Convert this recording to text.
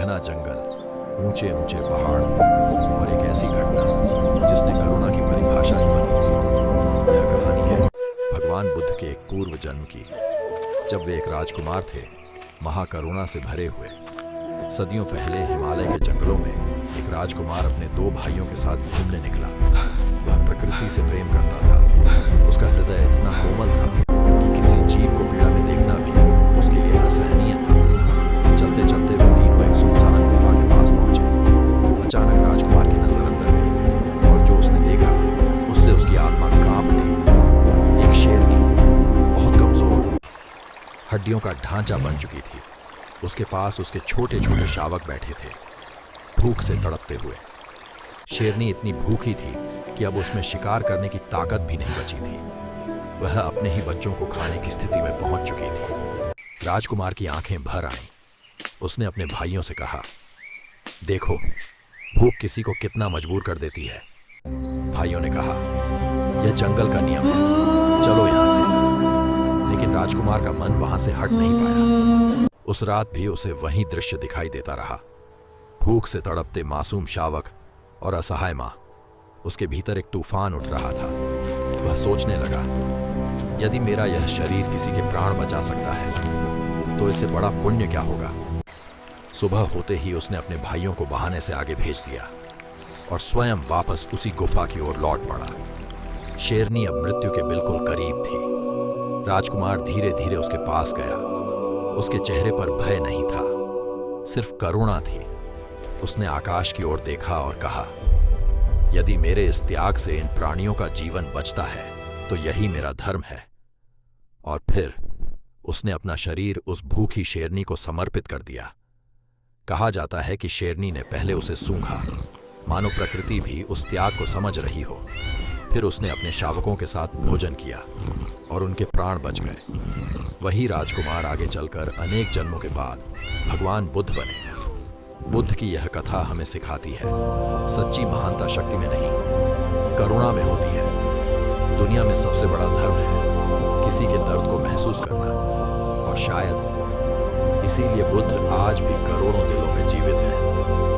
घना जंगल, ऊंचे ऊंचे पहाड़ और एक ऐसी घटना जिसने करुणा की परिभाषा ही बदल दी। यह कहानी है भगवान बुद्ध के एक पूर्व जन्म की, जब वे एक राजकुमार थे, महाकरुणा से भरे हुए। सदियों पहले हिमालय के जंगलों में एक राजकुमार अपने दो भाइयों के साथ घूमने निकला। वह प्रकृति से प्रेम करता था। उसका हृदय इतना कोमल था कि किसी जीव को पीड़ा में देखना भी उसके लिए असहनीय था। चलते चलते वे तीनों एक सुनसान गुफा के पास पहुंचे। अचानक राजकुमार की नजर अंदर गई और जो उसने देखा उससे उसकी आत्मा कांप उठी। एक शेरनी, बहुत कमजोर, हड्डियों का ढांचा बन चुकी थी। उसके पास उसके छोटे छोटे शावक बैठे थे, भूख से तड़पते हुए। शेरनी इतनी भूखी थी कि अब उसमें शिकार करने की ताकत भी नहीं बची थी। वह अपने ही बच्चों को खाने की स्थिति में पहुंच चुकी थी। राजकुमार की आंखें भर आईं। उसने अपने भाइयों से कहा, देखो, भूख किसी को कितना मजबूर कर देती है। भाइयों ने कहा, यह जंगल का नियम है, चलो यहां से। लेकिन राजकुमार का मन वहां से हट नहीं पाया। उस रात भी उसे वही दृश्य दिखाई देता रहा। भूख से तड़पते मासूम शावक और असहाय मां। उसके भीतर एक तूफान उठ रहा था। वह सोचने लगा, यदि मेरा यह शरीर किसी के प्राण बचा सकता है तो इससे बड़ा पुण्य क्या होगा। सुबह होते ही उसने अपने भाइयों को बहाने से आगे भेज दिया और स्वयं वापस उसी गुफा की ओर लौट पड़ा। शेरनी अब मृत्यु के बिल्कुल करीब थी। राजकुमार धीरे धीरे उसके पास गया। उसके चेहरे पर भय नहीं था, सिर्फ करुणा थी। उसने आकाश की ओर देखा और कहा, यदि मेरे इस त्याग से इन प्राणियों का जीवन बचता है तो यही मेरा धर्म है। और फिर उसने अपना शरीर उस भूखी शेरनी को समर्पित कर दिया। कहा जाता है कि शेरनी ने पहले उसे सूंघा, मानो प्रकृति भी उस त्याग को समझ रही हो। फिर उसने अपने शावकों के साथ भोजन किया और उनके प्राण बच गए। वही राजकुमार आगे चलकर अनेक जन्मों के बाद भगवान बुद्ध बने। बुद्ध की यह कथा हमें सिखाती है, सच्ची महानता शक्ति में नहीं, करुणा में होती है। दुनिया में सबसे बड़ा धर्म है किसी के दर्द को महसूस करना। और शायद इसीलिए बुद्ध आज भी करोड़ों दिलों में जीवित है।